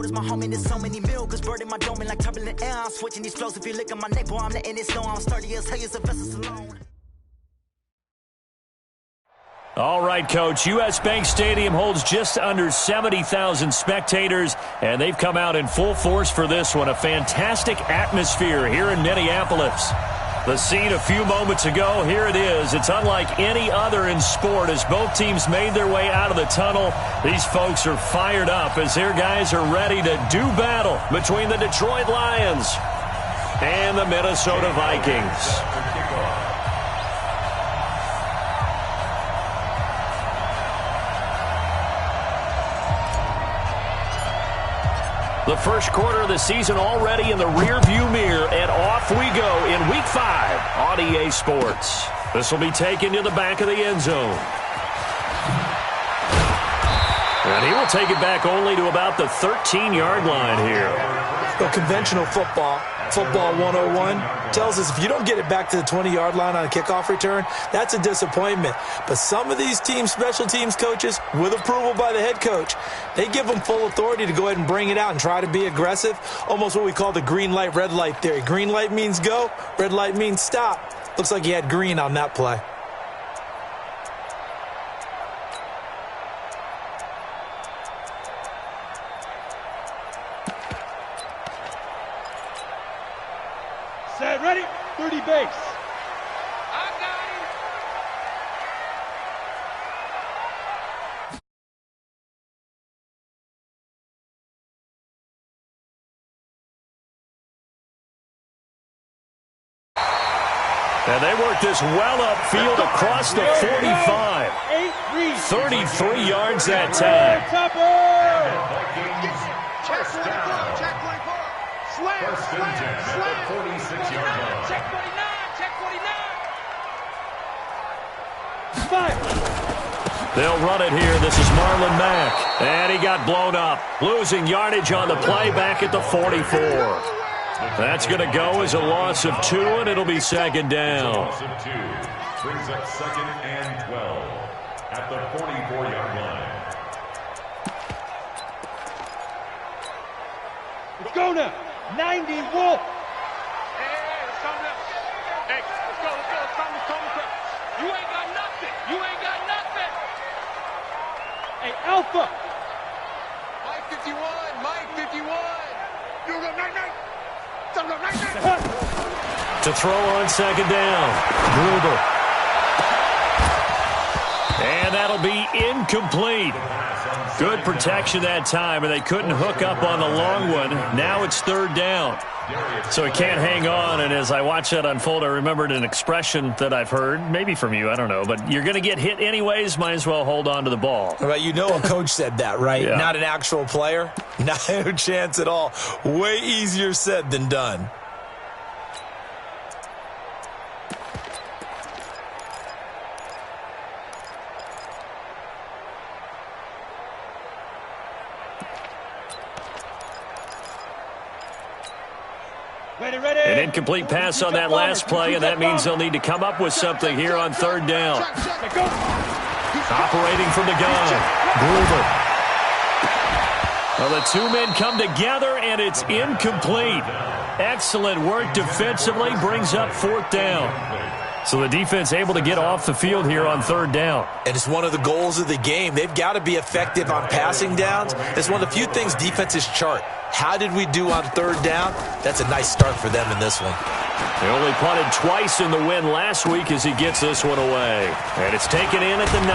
cold as my homie, there's so many mil. Cause bird in my dome and like turbulent air. I'm switching these flows. If you lick on my neck, boy, I'm letting it snow. I'm sturdy as hell as a vessel alone. All right, Coach. U.S. Bank Stadium holds just under 70,000 spectators, and they've come out in full force for this one. A fantastic atmosphere here in Minneapolis. The scene a few moments ago, here it is. It's unlike any other in sport as both teams made their way out of the tunnel. These folks are fired up as their guys are ready to do battle between the Detroit Lions and the Minnesota Vikings. The first quarter of the season already in the rearview mirror, and off we go in Week 5 on EA Sports. This will be taken to the back of the end zone. And he will take it back only to about the 13-yard line here. Well, conventional football 101, tells us if you don't get it back to the 20-yard line on a kickoff return, that's a disappointment. But some of these teams, special teams coaches, with approval by the head coach, they give them full authority to go ahead and bring it out and try to be aggressive, almost what we call the green light, red light theory. Green light means go, red light means stop. Looks like he had green on that play. Set, ready, 30 base. I got him. And they work this well upfield across the 45. 33 yards that time. First and 10 at the 46-yard line. Check 49, check 49. They'll run it here. This is Marlon Mack. And he got blown up. Losing yardage on the play back at the 44. That's going to go as a loss of 2, and it'll be second down. Loss of 2 brings up second and 12 at the 44-yard line. Let's go now. 90 Wolf. Hey, let's go now. Hey, let's go. It's time to come. You ain't got nothing. You ain't got nothing. Hey, Alpha. Mike 51. Mike 51. You go night. To throw on second down. Gruber. And that'll be incomplete. Good protection that time, and they couldn't hook up on the long one. Now it's third down. So he can't hang on, and as I watch that unfold, I remembered an expression that I've heard, maybe from you, I don't know, but you're going to get hit anyways, might as well hold on to the ball. Right, you know a coach said that, right? Yeah. Not an actual player? No chance at all. Way easier said than done. An incomplete pass on that last play, and that means they'll need to come up with something here on third down. Operating from the gun, Gruber. Well, the two men come together, and it's incomplete. Excellent work defensively, brings up fourth down. So the defense able to get off the field here on third down. And it's one of the goals of the game. They've got to be effective on passing downs. It's one of the few things defenses chart. How did we do on third down? That's a nice start for them in this one. They only punted twice in the win last week as he gets this one away. And it's taken in at the 9.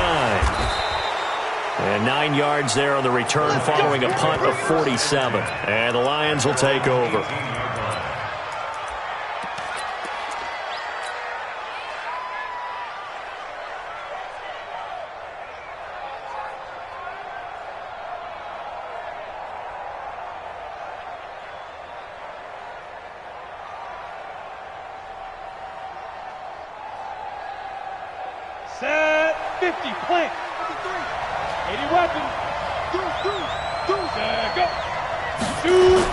And 9 yards there on the return following a punt of 47. And the Lions will take over. Set 50, plant. 80 weapons. Set, go. Shoot.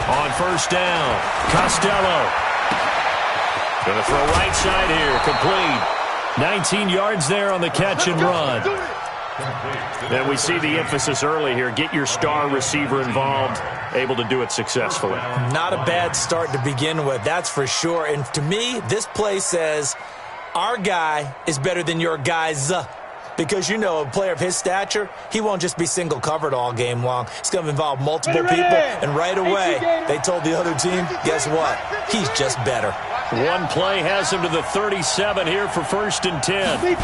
On first down, Costello. Going to throw right side here, complete. 19 yards there on the catch and run. And we see the emphasis early here. Get your star receiver involved, able to do it successfully. Not a bad start to begin with, that's for sure. And to me, this play says our guy is better than your guys. Because, you know, a player of his stature, he won't just be single covered all game long. It's going to involve multiple people. And right away, they told the other team, guess what? He's just better. One play has him to the 37 here for 1st and 10. The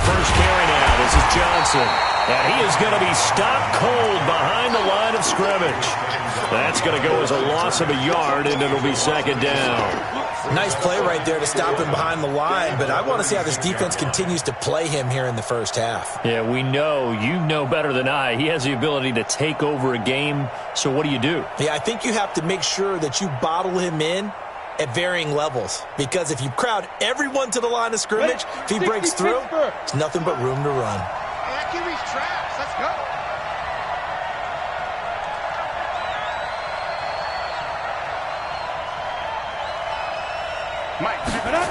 first carry now. This is Johnson. And he is going to be stopped cold behind the line of scrimmage. That's going to go as a loss of a yard, and it'll be 2nd down. Nice play right there to stop him behind the line, but I want to see how this defense continues to play him here in the first half. Yeah, we know. You know better than I. He has the ability to take over a game, so what do you do? Yeah, I think you have to make sure that you bottle him in at varying levels, because if you crowd everyone to the line of scrimmage, if he breaks through, it's nothing but room to run. That QB's traps. Let's go. Mike, keep it up.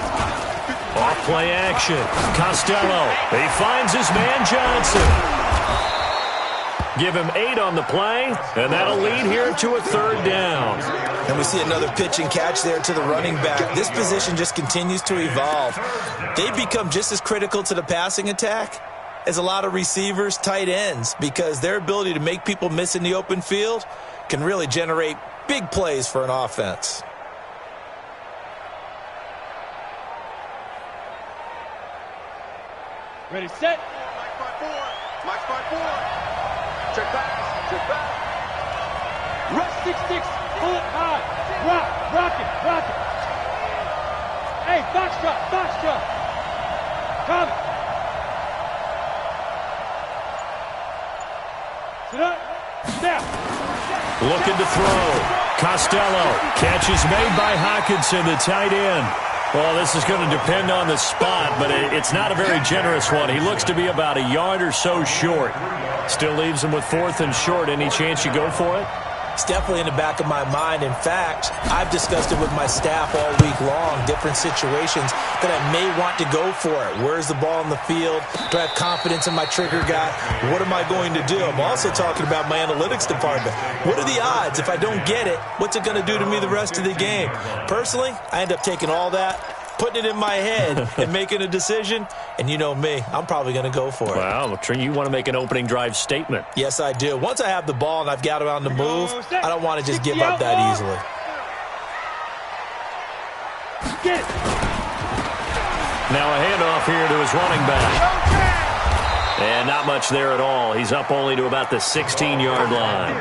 Off play action. Costello. He finds his man Johnson. Give him 8 on the play, and that'll lead here to a 3rd down. And we see another pitch and catch there to the running back. This position just continues to evolve. They become just as critical to the passing attack as a lot of receivers, tight ends, because their ability to make people miss in the open field can really generate big plays for an offense. Ready, set. Mike by 4. Mike's by 4. Check back. Check back. Rush 6-6. Pull it high. Rock it. Hey, box drop. Come. Sit up. Snap. Looking to throw. Costello. Catch is made by Hockenson, the tight end. Well, this is going to depend on the spot, but it's not a very generous one. He looks to be about a yard or so short. Still leaves him with 4th and short. Any chance you go for it? It's definitely in the back of my mind. In fact, I've discussed it with my staff all week long, different situations that I may want to go for it. Where's the ball in the field? Do I have confidence in my trigger guy? What am I going to do? I'm also talking about my analytics department. What are the odds? If I don't get it, what's it going to do to me the rest of the game? Personally, I end up taking all that, putting it in my head and making a decision, and you know me, I'm probably going to go for it. Wow, you want to make an opening drive statement. Yes, I do. Once I have the ball and I've got it on the move, I don't want to just give up that easily. Get it. Now a handoff here to his running back. And not much there at all. He's up only to about the 16-yard line.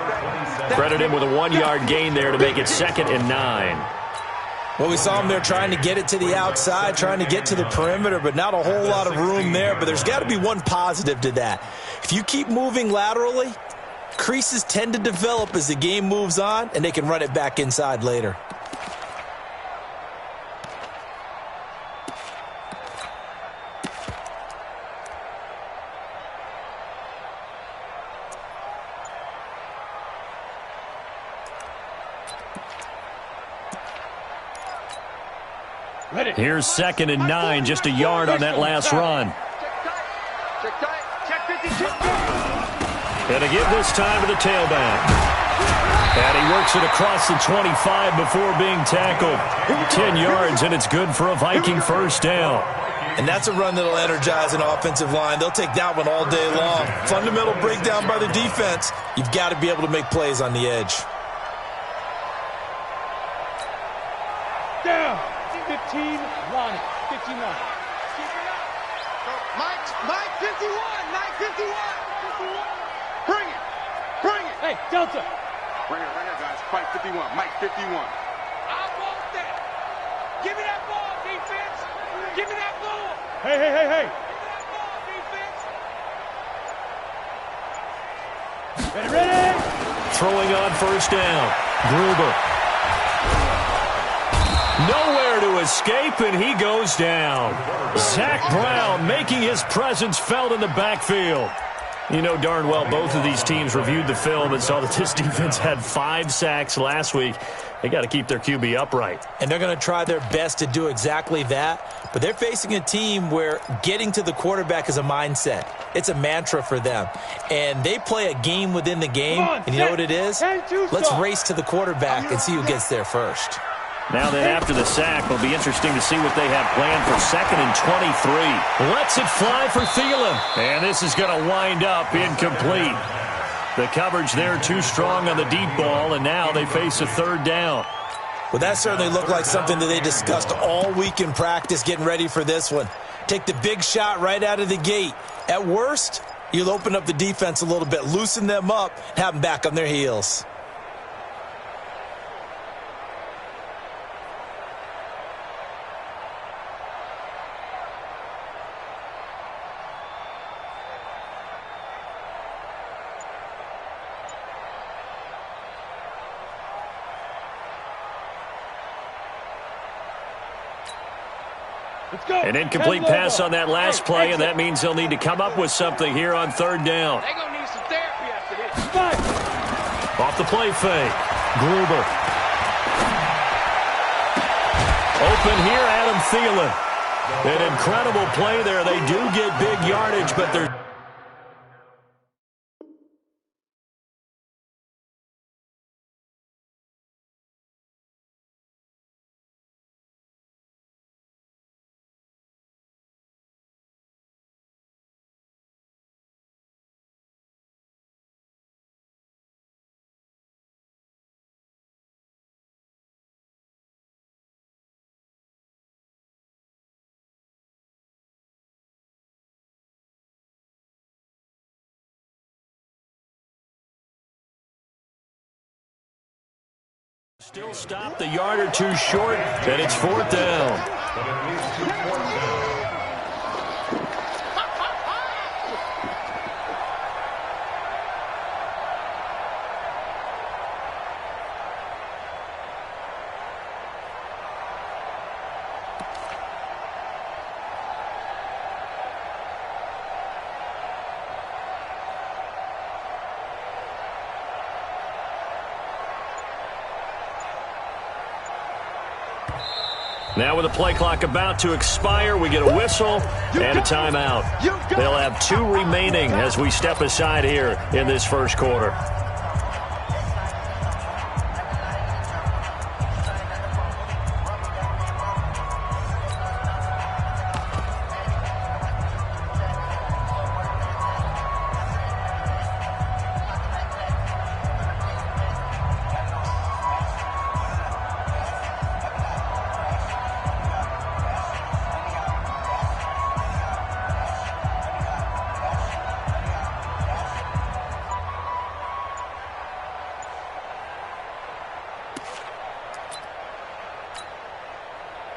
Credit him with a 1-yard gain there to make it 2nd and 9. Well, we saw him there trying to get it to the outside, trying to get to the perimeter, but not a whole lot of room there. But there's got to be one positive to that. If you keep moving laterally, creases tend to develop as the game moves on, and they can run it back inside later. Here's 2nd and 9, just a yard on that last run. And to give this time to the tailback. And he works it across the 25 before being tackled. 10 yards, and it's good for a Viking 1st down. And that's a run that'll energize an offensive line. They'll take that one all day long. Fundamental breakdown by the defense. You've got to be able to make plays on the edge. Down. 15, Lonnie. 15 line. Mike 51. Mike 51. Bring it. Hey, Delta. Right here, guys. Mike 51. Mike 51. I want that. Give me that ball, defense. Give me that ball. Hey. Give me that ball, defense. Ready. Throwing on 1st down. Gruber. Nowhere to escape, and he goes down. Zach Brown making his presence felt in the backfield. You know darn well both of these teams reviewed the film and saw that this defense had 5 sacks last week. They got to keep their QB upright. And they're going to try their best to do exactly that. But they're facing a team where getting to the quarterback is a mindset. It's a mantra for them. And they play a game within the game. And you know what it is? Let's race to the quarterback and see who gets there first. Now then, after the sack, it'll be interesting to see what they have planned for 2nd and 23. Lets it fly for Thielen. And this is going to wind up incomplete. The coverage there too strong on the deep ball, and now they face a 3rd down. Well, that certainly looked like something that they discussed all week in practice getting ready for this one. Take the big shot right out of the gate. At worst, you'll open up the defense a little bit, loosen them up, and have them back on their heels. An incomplete pass on that last play, and that means they'll need to come up with something here on 3rd down. They're going to need some therapy after this. Off the play fake. Gruber. Open here, Adam Thielen. An incredible play there. They do get big yardage, but they're... Still stopped a yard or two short, and it's 4th down. But at least 2 fourth downs. Now with the play clock about to expire, we get a whistle and a timeout. They'll have 2 remaining as we step aside here in this first quarter.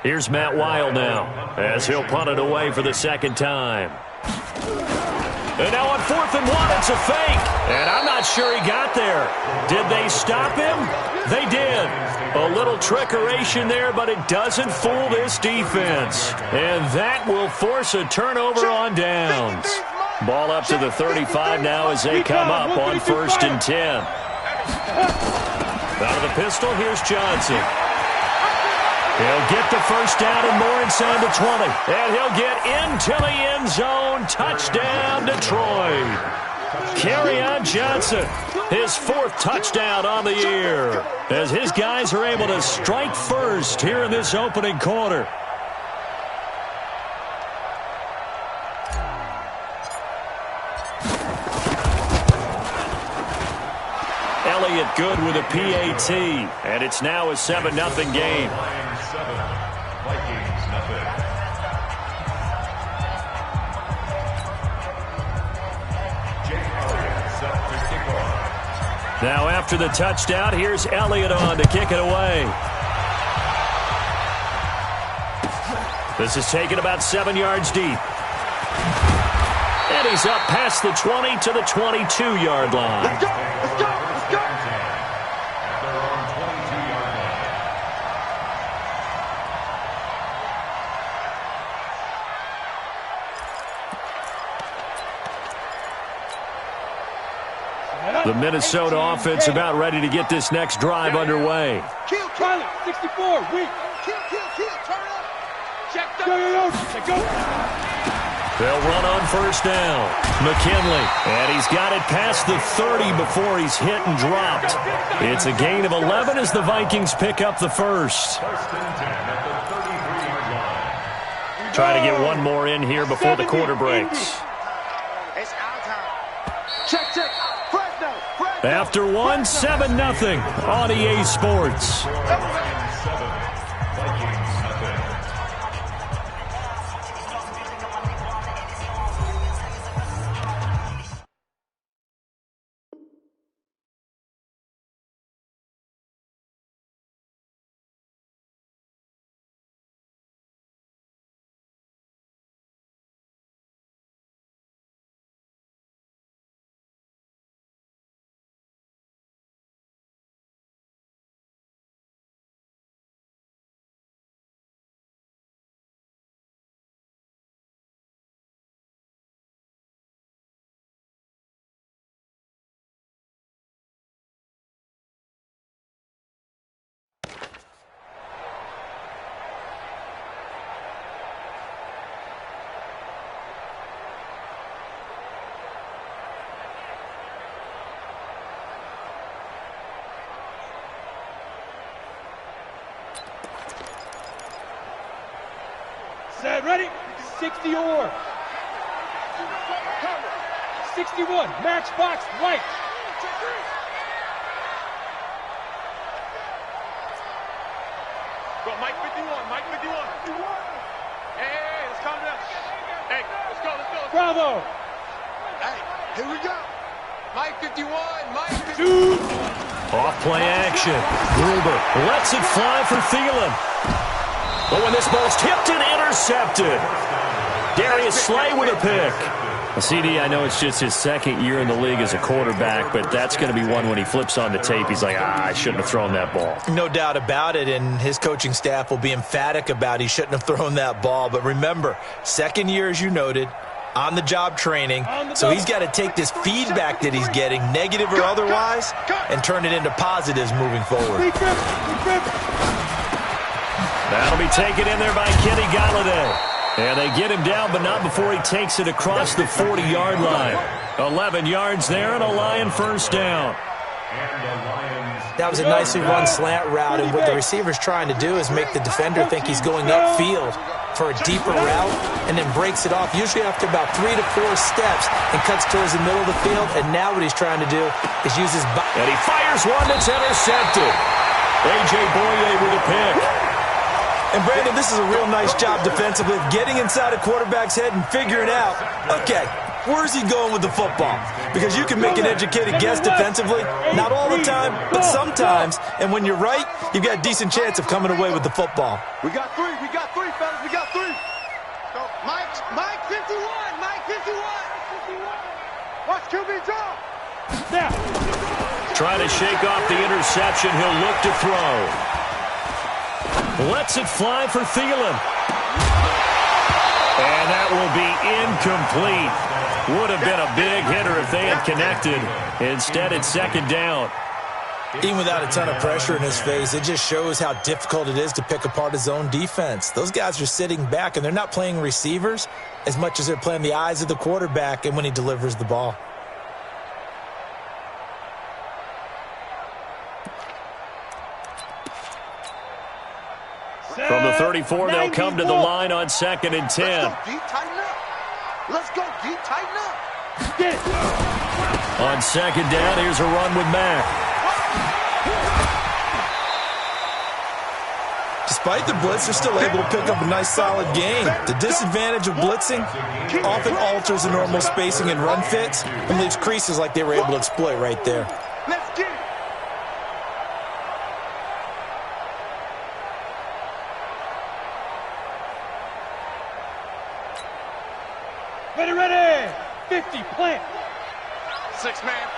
Here's Matt Weil now as he'll punt it away for the 2nd time. And now on 4th and 1, it's a fake. And I'm not sure he got there. Did they stop him? They did. A little trickeration there, but it doesn't fool this defense. And that will force a turnover on downs. Ball up to the 35 now as they come up on 1st and 10. Out of the pistol, here's Johnson. He'll get the 1st down and more inside the 20. And he'll get into the end zone. Touchdown, Detroit. Kerryon Johnson, his 4th touchdown on the year, as his guys are able to strike first here in this opening quarter. Elliott good with a PAT, and it's now a 7-0 game. Lions 7, Vikings nothing. Jake Elliott set to kick off. Now after the touchdown, here's Elliott on to kick it away. This is taken about 7 yards deep. And he's up past the 20 to the 22-yard line. Let's go! Let's go! Let's go! At their own 22-yard line. The Minnesota offense about ready to get this next drive underway. Kill, Charlie, 64, weak. Kill, turn up. Check the go. They'll run on first down. McKinley, and he's got it past the 30 before he's hit and dropped. It's a gain of 11 as the Vikings pick up the first. First and 10 at the 33-yard line. Try to get one more in here before the quarter breaks. It's our time. Check. Fresno. After 1, 7-0 on EA Sports. Vikings 7, Vikings nothing. Set, ready? 60 or 61, matchbox, white. Go, Mike 51. Hey, let's calm down. Hey, let's go. Bravo. Hey, here we go. Mike 51, Mike 51. Off play action. Gruber lets it fly for Thielen. But when this ball's tipped and intercepted, Darius Slay with a pick. CD, I know it's just his second year in the league as a quarterback, but that's going to be one when he flips on the tape, he's like, I shouldn't have thrown that ball. No doubt about it, and his coaching staff will be emphatic about he shouldn't have thrown that ball. But remember, second year, as you noted, on-the-job training, so he's got to take this feedback that he's getting, negative or otherwise, and turn it into positives moving forward. That'll be taken in there by Kenny Golladay. And they get him down, but not before he takes it across the 40-yard line. 11 yards there and a Lion first down. That was a nicely run slant route, and what the receiver's trying to do is make the defender think he's going upfield for a deeper route and then breaks it off, usually after about 3 to 4 steps, and cuts towards the middle of the field. And now what he's trying to do is use his body. And he fires one that's intercepted. A.J. Boye with a pick. And, Brandon, this is a real nice job defensively of getting inside a quarterback's head and figuring out, okay, where's he going with the football? Because you can make an educated guess defensively, not all the time, but sometimes. And when you're right, you've got a decent chance of coming away with the football. We got three, fellas, we got three. So, Mike 51, Mike 51. Watch QB draw. Now. Trying to shake off the interception, he'll look to throw. Lets it fly for Thielen. And that will be incomplete. Would have been a big hitter if they had connected. Instead, it's second down. Even without a ton of pressure in his face, it just shows how difficult it is to pick apart his own defense. Those guys are sitting back, and they're not playing receivers as much as they're playing the eyes of the quarterback and when he delivers the ball. From the 34, they'll come to the line on 2nd and 10. Let's go, D, tighten up. On second down, here's a run with Mack. Despite the blitz, they're still able to pick up a nice, solid gain. The disadvantage of blitzing often alters the normal spacing and run fits and leaves creases like they were able to exploit right there. Let's get it. Ready. 50, plant. 6 man.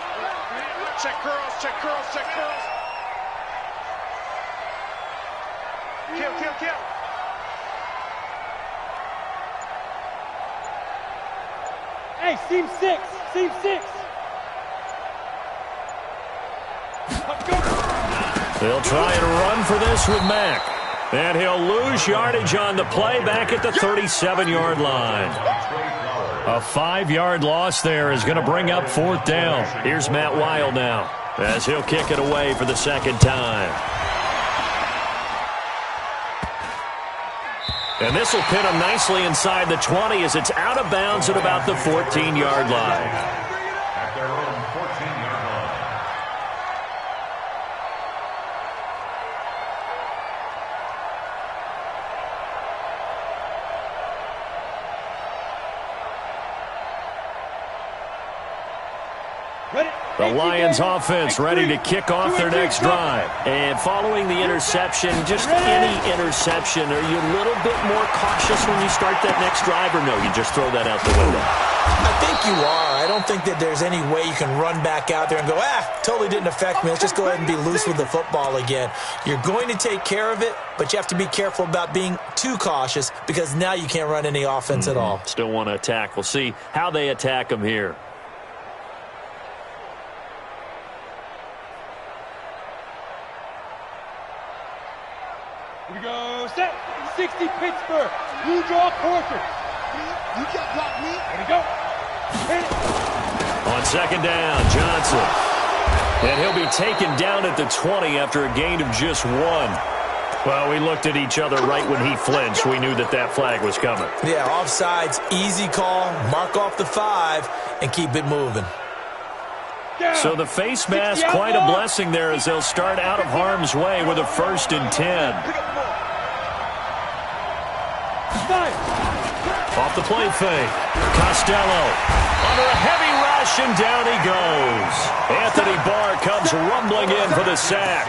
Check curls. Kill. Hey, seam 6. They'll try and run for this with Mack. And he'll lose yardage on the play back at the 37-yard line. A 5-yard loss there is going to bring up 4th down. Here's Matt Weil now as he'll kick it away for the second time. And this will pin him nicely inside the 20 as it's out of bounds at about the 14-yard line. At their own 14-yard line. The Lions offense ready to kick off their next drive. And following the interception, just any interception, are you a little bit more cautious when you start that next drive, or no, you just throw that out the window? I think you are. I don't think that there's any way you can run back out there and go, totally didn't affect me. Let's just go ahead and be loose with the football again. You're going to take care of it, but you have to be careful about being too cautious because now you can't run any offense at all. Still want to attack. We'll see how they attack them here. Here we go, set, 60 Pittsburgh, you draw quarter. You can't block me. Here we go. Hit it. On second down, Johnson. And he'll be taken down at the 20 after a gain of just 1. Well, we looked at each other right when he flinched. We knew that that flag was coming. Yeah, offsides, easy call, mark off the 5, and keep it moving. So the face mask, quite a blessing there as they'll start out of harm's way with a 1st and 10. Off the play fake. Costello under a heavy rush, and down he goes. Anthony Barr comes rumbling in for the sack.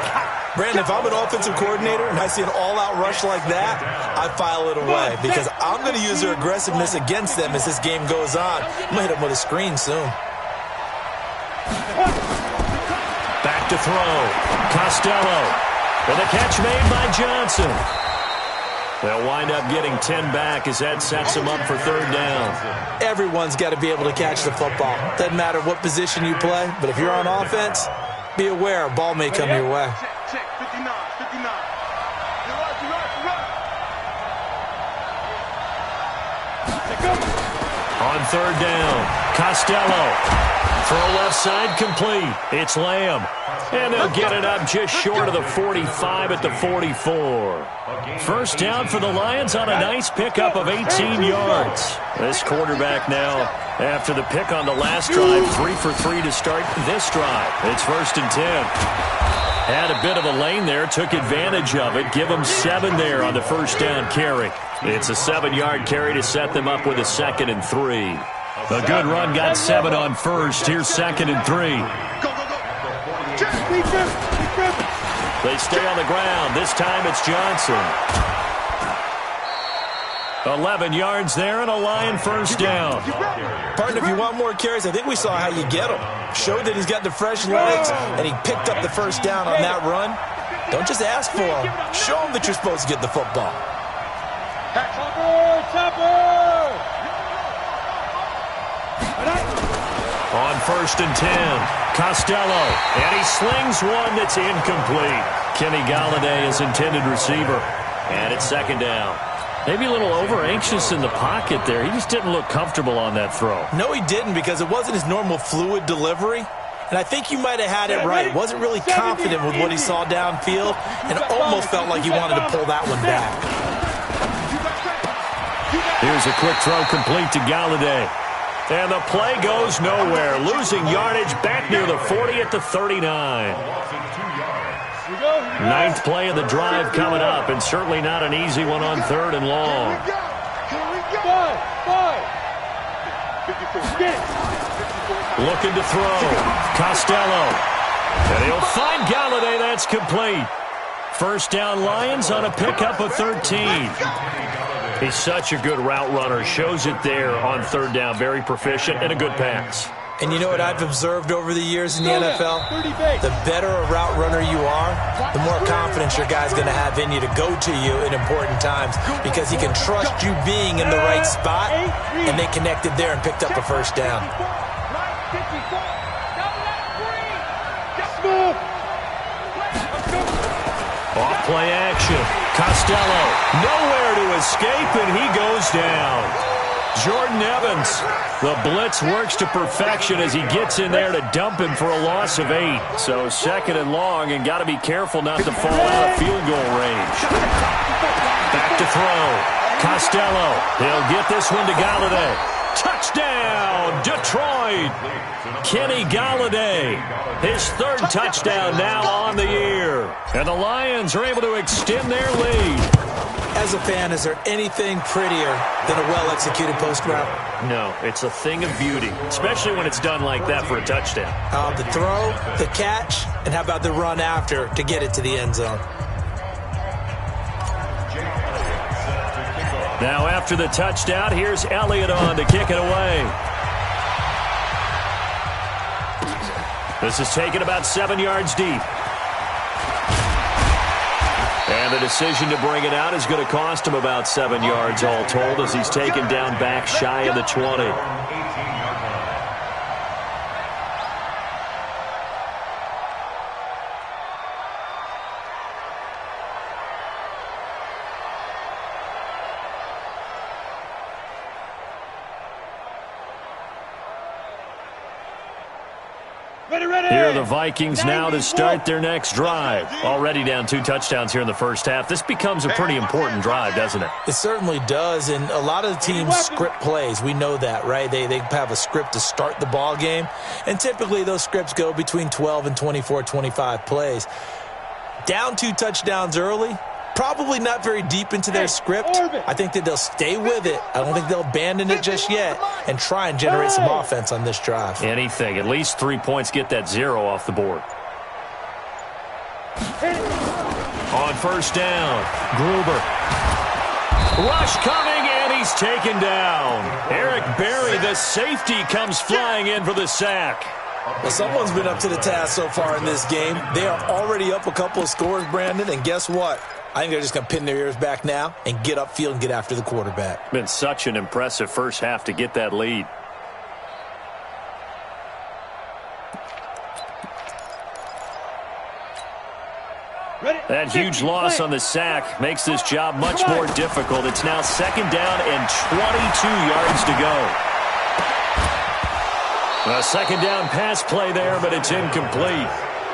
Brandon, if I'm an offensive coordinator and I see an all-out rush like that, I file it away because I'm going to use their aggressiveness against them as this game goes on. I'm going to hit them with a screen soon. Back to throw. Costello. And the catch made by Johnson. They'll wind up getting 10 back as that sets them up for 3rd down. Everyone's got to be able to catch the football. Doesn't matter what position you play, but if you're on offense, be aware a ball may come your way. Check, 59, 59. On 3rd down, Costello. Throw left side complete. It's Lamb. And they'll get it up just short of the 45 at the 44. 1st down for the Lions on a nice pickup of 18 yards. This quarterback now, after the pick on the last drive, 3 for 3 to start this drive. It's 1st and 10. Had a bit of a lane there, took advantage of it. Give them 7 there on the 1st down carry. It's a 7-yard carry to set them up with a 2nd and 3. A good run got 7 on 1st. Here's 2nd and 3. They stay on the ground. This time it's Johnson. 11 yards there and a Lion 1st down. Partner, if you want more carries, I think we saw how you get them. Showed that he's got the fresh legs, and he picked up the 1st down on that run. Don't just ask for him. Show him that you're supposed to get the football. On 1st and 10, Costello, and he slings one that's incomplete. Kenny Golladay is intended receiver, and it's 2nd down. Maybe a little over-anxious in the pocket there. He just didn't look comfortable on that throw. No, he didn't because it wasn't his normal fluid delivery. And I think you might have had it right. Wasn't really confident with what he saw downfield and almost felt like he wanted to pull that one back. Here's a quick throw complete to Golladay. And the play goes nowhere. Losing yardage back near the 40 at the 39. 9th play of the drive coming up, and certainly not an easy one on 3rd and long. Looking to throw. Costello. And he'll find Golladay. That's complete. 1st down Lions on a pickup of 13. He's such a good route runner. Shows it there on 3rd down. Very proficient and a good pass. And you know what I've observed over the years in the NFL? The better a route runner you are, the more confidence your guy's going to have in you to go to you in important times because he can trust you being in the right spot, and they connected there and picked up a 1st down. Off play action. Costello, nowhere to escape, and he goes down. Jordan Evans, the blitz works to perfection as he gets in there to dump him for a loss of 8. So 2nd and long, and got to be careful not to fall out of field goal range. Back to throw. Costello, he'll get this one to Galladay. Touchdown, Detroit! Kenny Galladay, his 3rd touchdown now on the year. And the Lions are able to extend their lead. As a fan, is there anything prettier than a well-executed post route? No, it's a thing of beauty, especially when it's done like that for a touchdown. The throw, the catch, and how about the run after to get it to the end zone? Now after the touchdown, here's Elliott on to kick it away. This is taken about 7 yards deep. And the decision to bring it out is going to cost him about 7 yards all told as he's taken down back shy of the 20. Here are the Vikings now to start their next drive. Already down 2 touchdowns here in the first half. This becomes a pretty important drive, doesn't it? It certainly does, and a lot of the teams script plays. We know that, right? They have a script to start the ball game, and typically those scripts go between 12 and 24, 25 plays. Down 2 touchdowns early, probably not very deep into their script. I think that they'll stay with it. I don't think they'll abandon it just yet and try and generate some offense on this drive. Anything. At least 3 points, get that 0 off the board. On first down, Gruber. Rush coming, and he's taken down. Eric Berry, the safety, comes flying in for the sack. Well, someone's been up to the task so far in this game. They are already up a couple of scores, Brandon, and guess what? I think they're just going to pin their ears back now and get upfield and get after the quarterback. Been such an impressive first half to get that lead. That huge loss on the sack makes this job much more difficult. It's now 2nd down and 22 yards to go. A 2nd down pass play there, but it's incomplete.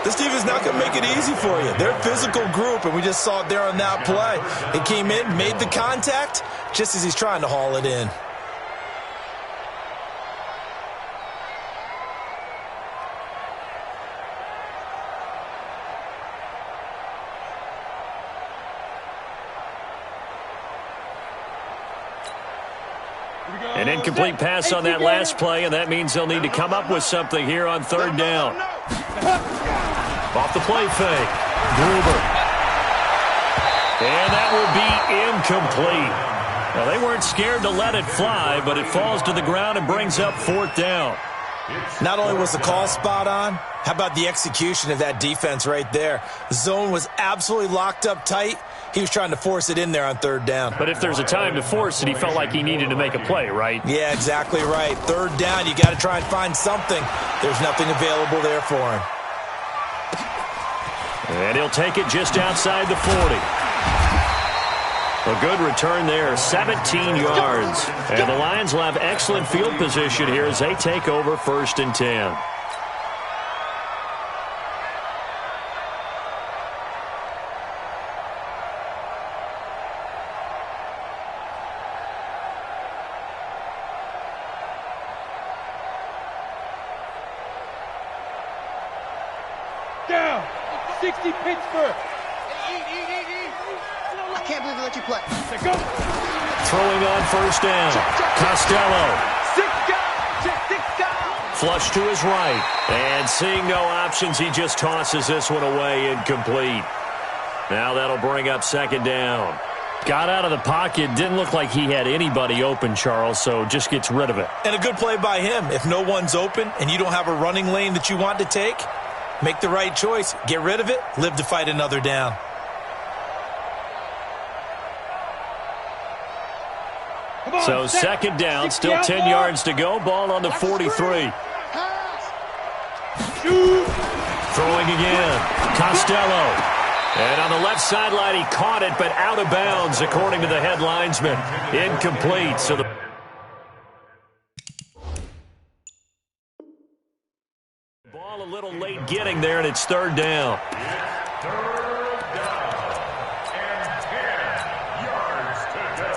This team is not going to make it easy for you. They're a physical group, and we just saw it there on that play. It came in, made the contact, just as he's trying to haul it in. An incomplete pass on that last play, and that means they'll need to come up with something here on 3rd down. Off the play fake, Gruber. And that will be incomplete. Now, they weren't scared to let it fly, but it falls to the ground and brings up 4th down. Not only was the call spot on, how about the execution of that defense right there? The zone was absolutely locked up tight. He was trying to force it in there on 3rd down. But if there's a time to force it, he felt like he needed to make a play, right? Yeah, exactly right. 3rd down, you got to try and find something. There's nothing available there for him. And he'll take it just outside the 40. A good return there, 17 yards. And the Lions will have excellent field position here as they take over 1st and 10. Down. 60 Pittsburgh. I can't believe they let you play. Go. Throwing on 1st down. Costello. 6 down. Flush to his right. And seeing no options, he just tosses this one away incomplete. Now that'll bring up 2nd down. Got out of the pocket. Didn't look like he had anybody open, Charles, so just gets rid of it. And a good play by him. If no one's open and you don't have a running lane that you want to take, make the right choice. Get rid of it. Live to fight another down. So 2nd down, still 10 yards to go. Ball on the 43. Throwing again. Costello. And on the left sideline, he caught it, but out of bounds, according to the head linesman. Incomplete. So the ball a little late getting there, and it's third down. Third down. And 10 yards to go.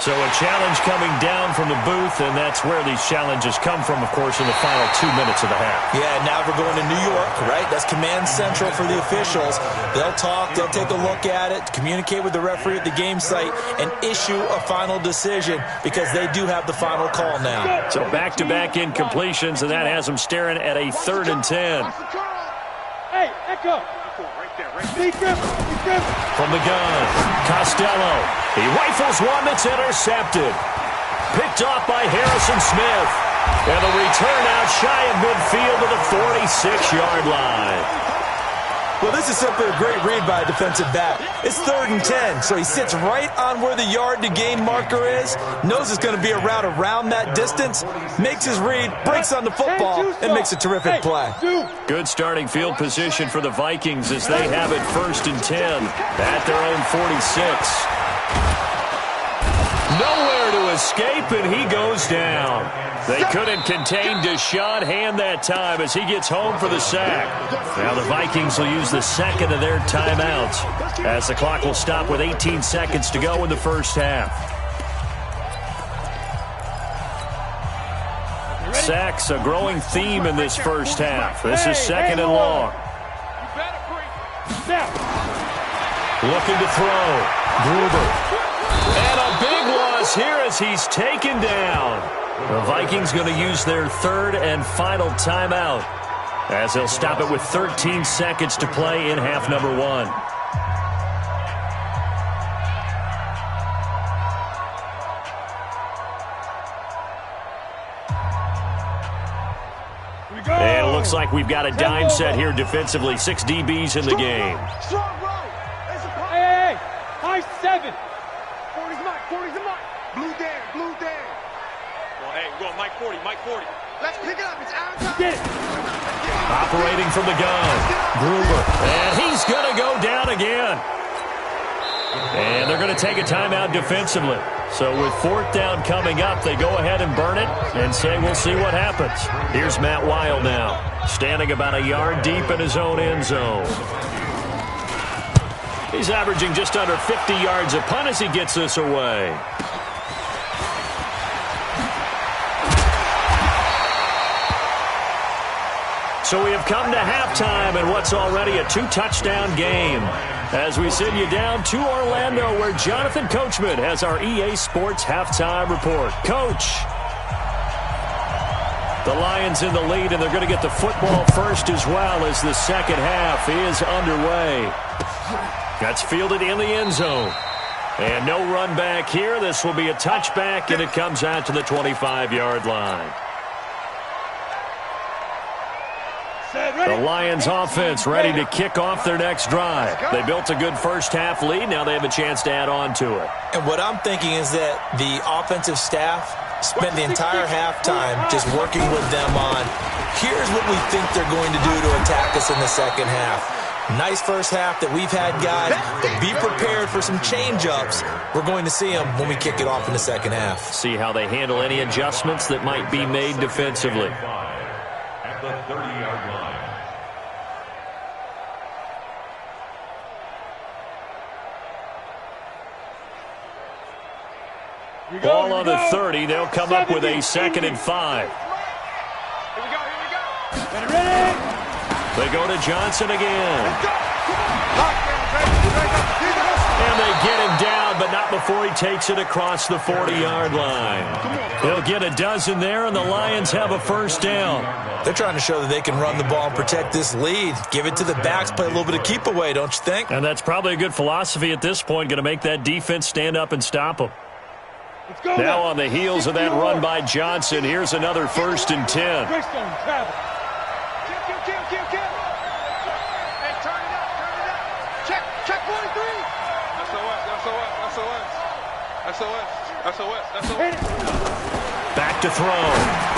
So a challenge coming down from the booth, and that's where these challenges come from, of course, in the final 2 minutes of the half. Yeah, now we're going to New York, right? That's command central for the officials. They'll talk, they'll take a look at it, communicate with the referee at the game site, and issue a final decision because they do have the final call now. So back-to-back incompletions, and that has them staring at a 3rd and 10. Hey, Echo. From the gun, Costello. He rifles one that's intercepted. Picked off by Harrison Smith. And the return out shy of midfield to the 46-yard line. Well, this is simply a great read by a defensive back. It's 3rd and 10, so he sits right on where the yard-to-gain marker is, knows it's going to be a route around that distance, makes his read, breaks on the football, and makes a terrific play. Good starting field position for the Vikings as they have it 1st and 10 at their own 46. Nowhere to escape, and he goes down. They couldn't contain Deshaun Hand that time as he gets home for the sack. Now the Vikings will use the second of their timeouts as the clock will stop with 18 seconds to go in the first half. Sacks, a growing theme in this first half. This is 2nd and long. Looking to throw. Gruber. And a big loss here as he's taken down. The Vikings going to use their 3rd and final timeout as they'll stop it with 13 seconds to play in half number 1. And it looks like we've got a dime set here defensively. 6 DBs in the game. Hey, high 7. 40's Mike, 40's the Mike. Blue Dan. Well, hey, we're going Mike 40. Let's pick it up. It's out of time. Operating from the gun. Gruber. And he's going to go down again. And they're going to take a timeout defensively. So with 4th down coming up, they go ahead and burn it and say we'll see what happens. Here's Matt Weil now, standing about a yard deep in his own end zone. He's averaging just under 50 yards a punt as he gets this away. So we have come to halftime in what's already a 2-touchdown game as we send you down to Orlando where Jonathan Coachman has our EA Sports halftime report. Coach. The Lions in the lead, and they're going to get the football first as well as the second half is underway. That's fielded in the end zone. And no run back here. This will be a touchback, and it comes out to the 25-yard line. The Lions offense ready to kick off their next drive. They built a good first half lead. Now they have a chance to add on to it. And what I'm thinking is that the offensive staff spent the entire halftime just working with them on, here's what we think they're going to do to attack us in the second half. Nice first half that we've had, guys, but be prepared for some change-ups. We're going to see them when we kick it off in the second half. See how they handle any adjustments that might be made defensively. At the 30-yard line. Ball on the 30. They'll come up with a 2nd and 5. Here we go. Ready? They go to Johnson again. And they get him down, but not before he takes it across the 40-yard line. He'll get a dozen there, and the Lions have a first down. They're trying to show that they can run the ball and protect this lead. Give it to the backs, play a little bit of keep away, don't you think? And that's probably a good philosophy at this point, going to make that defense stand up and stop them. Now on the heels of that run by Johnson, here's another 1st and 10. Hey, turn it up. Check 43. SOS. Back to throw.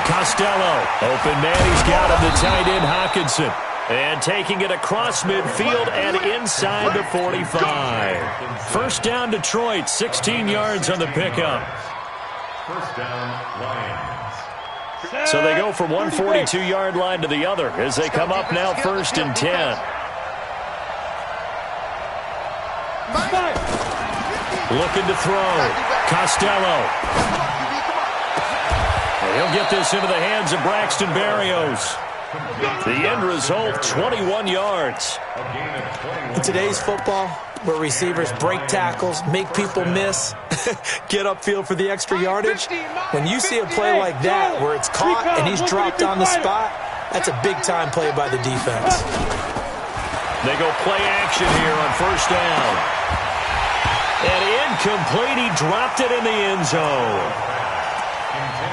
Costello. Open man. He's got him. The tight end, Hockenson. And taking it across midfield and inside the 45. First down, Detroit. 16 yards on the pickup. First down, Lions. So they go from one 42-yard line to the other as they come up now 1st and 10. Looking to throw. Costello. And he'll get this into the hands of Braxton Berrios. The end result, 21 yards. In today's football, where receivers break tackles, make people miss, get upfield for the extra yardage, when you see a play like that where it's caught and he's dropped on the spot, that's a big-time play by the defense. They go play action here on 1st down. And incomplete. He dropped it in the end zone.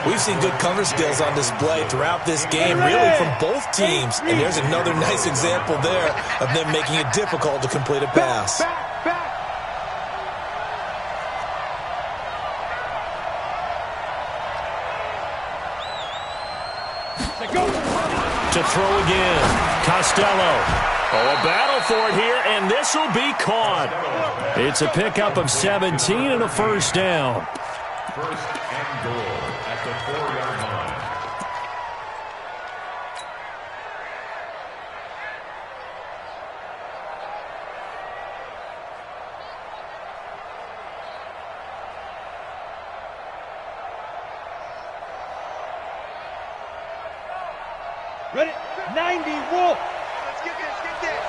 We've seen good cover skills on display throughout this game, really from both teams. And there's another nice example there of them making it difficult to complete a pass. To throw again. Costello. Oh, a battle for it here, and this will be caught. It's a pickup of 17 and a first down. First and goal at the 4-yard line. Ready? 90, Wolf. Let's get this, get this.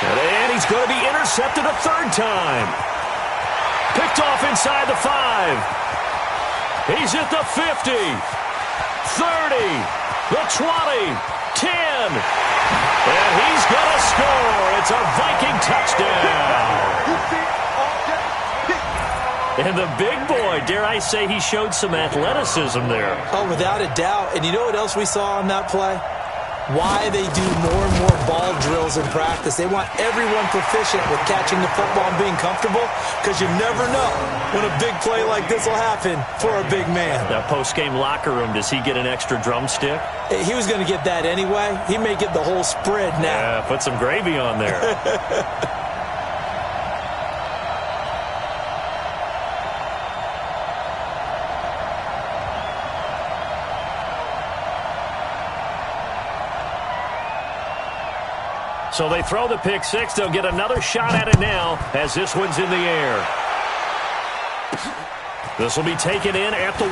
And he's going to be intercepted a 3rd time. Picked off inside the 5. He's at the 50, 30, the 20, 10. And he's going to score. It's a Viking touchdown. And the big boy, dare I say, he showed some athleticism there. Oh, without a doubt. And you know what else we saw on that play? Why they do more and more ball drills in practice. They want everyone proficient with catching the football and being comfortable, because you never know when a big play like this will happen for a big man. That post-game locker room, does he get an extra drumstick? He was going to get that anyway. He may get the whole spread now. Yeah, put some gravy on there. So they throw the pick 6. They'll get another shot at it now as this one's in the air. This will be taken in at the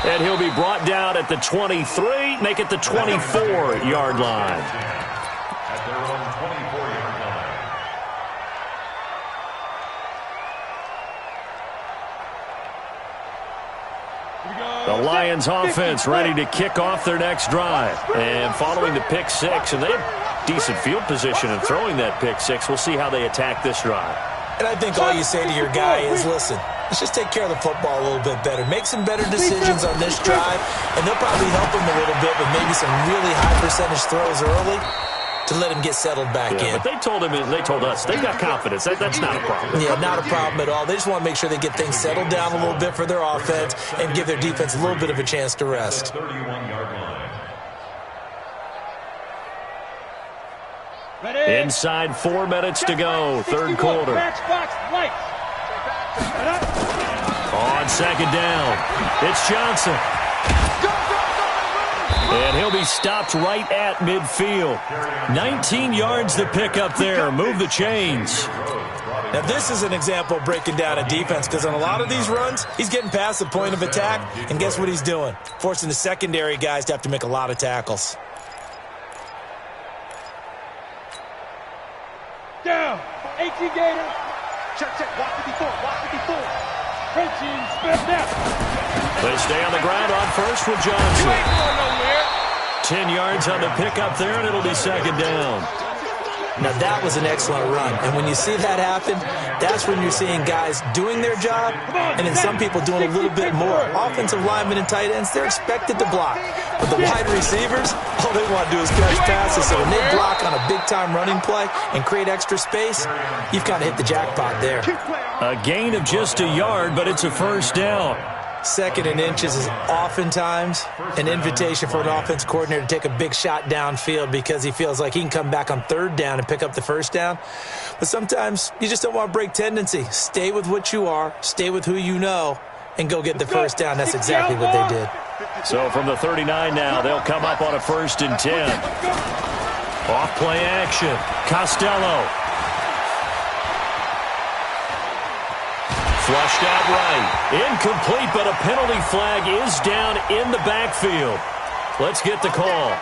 1. And he'll be brought down at the 23, make it the 24-yard line. At their own 24-yard line. The Lions offense ready to kick off their next drive. And following the pick 6, and they have decent field position in throwing that pick 6. We'll see how they attack this drive. And I think all you say to your guy is, listen, let's just take care of the football a little bit better. Make some better decisions on this drive, and they'll probably help him a little bit with maybe some really high percentage throws early to let him get settled back in. But they told us they've got confidence. That's not a problem. Yeah, not a problem at all. They just want to make sure they get things settled down a little bit for their offense and give their defense a little bit of a chance to rest. 31-yard line. Inside 4 minutes to go, 3rd quarter. On 2nd down, it's Johnson. And he'll be stopped right at midfield. 19 yards to pick up there. Move the chains. Now, this is an example of breaking down a defense, because on a lot of these runs, he's getting past the point of attack, and guess what he's doing? Forcing the secondary guys to have to make a lot of tackles. Down. 18 Gator. Check. Watch 54. Watch 54. Protein spin now. They stay on the ground on first with Johnson. You ain't going nowhere. 10 yards on the pickup there, and it'll be 2nd down. Now, that was an excellent run. And when you see that happen, that's when you're seeing guys doing their job and then some people doing a little bit more. Offensive linemen and tight ends, they're expected to block. But the wide receivers, all they want to do is catch passes. So when they block on a big-time running play and create extra space, you've kind of hit the jackpot there. A gain of just a yard, but it's a first down. Second and inches is oftentimes an invitation for an offense coordinator to take a big shot downfield because he feels like he can come back on third down and pick up the first down. But sometimes you just don't want to break tendency. Stay with what you are, stay with who you know, and go get the first down. That's exactly what they did. So from the 39 now, they'll come up on a 1st and 10. Off play action. Costello. Flushed out right. Incomplete, but a penalty flag is down in the backfield. Let's get the call.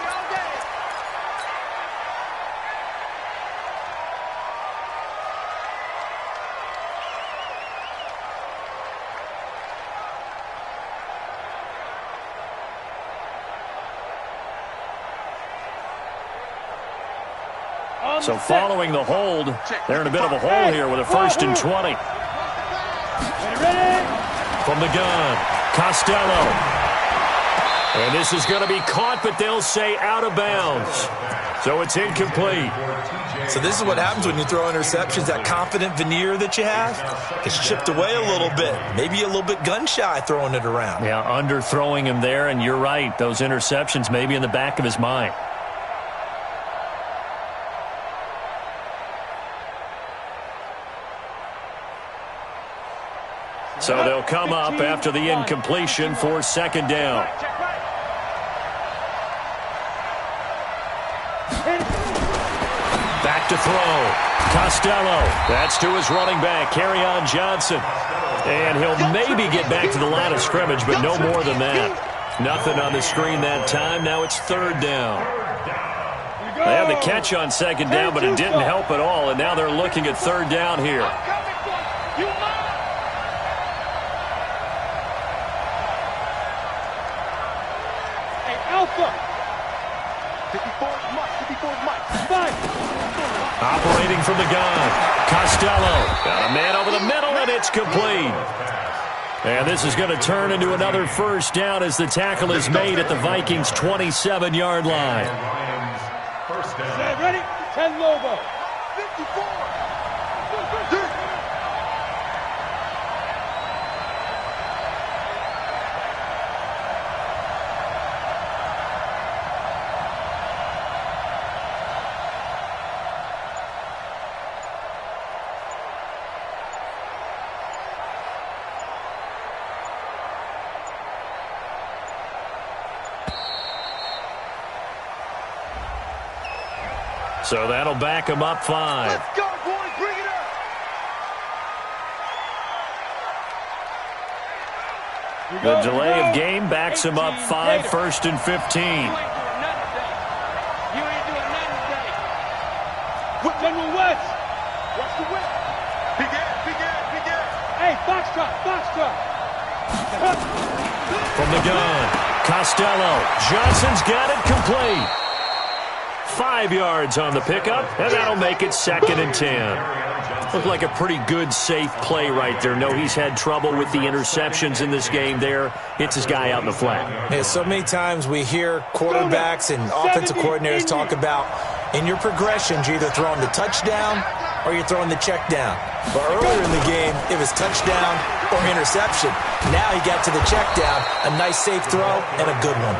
So following the hold, they're in a bit of a hole here with a 1st and 20. From the gun, Costello. And this is going to be caught, but they'll say out of bounds. So it's incomplete. So this is what happens when you throw interceptions. That confident veneer that you have is chipped away a little bit. Maybe a little bit gun-shy throwing it around. Yeah, underthrowing him there, and you're right. Those interceptions may be in the back of his mind. So they'll come up after the incompletion for 2nd down. Back to throw. Costello. That's to his running back, Kerryon Johnson. And he'll maybe get back to the line of scrimmage, but no more than that. Nothing on the screen that time. Now it's 3rd down. They had the catch on 2nd down, but it didn't help at all. And now they're looking at 3rd down here. Operating from the gun, Costello. Got a man over the middle, and it's complete. And this is going to turn into another 1st down as the tackle is made at the Vikings' 27-yard line. Ready? 10 Lobo. 54. So that'll back him up 5. Let's go, boys. Bring it up. The delay of game backs him up 5, 1st and 15. You ain't doing nothing today. Whip General West. Watch the whip. Big ass. Hey, Foxtrot. From the gun, Costello. Johnson's got it complete. 5 yards on the pickup, and that'll make it 2nd and 10. Looked like a pretty good, safe play right there. No, he's had trouble with the interceptions in this game there. Hits his guy out in the flat. Yeah, so many times we hear quarterbacks and offensive coordinators talk about in your progressions, you're either throwing the touchdown or you're throwing the check down. But earlier in the game, it was touchdown or interception. Now he got to the check down, a nice safe throw, and a good one.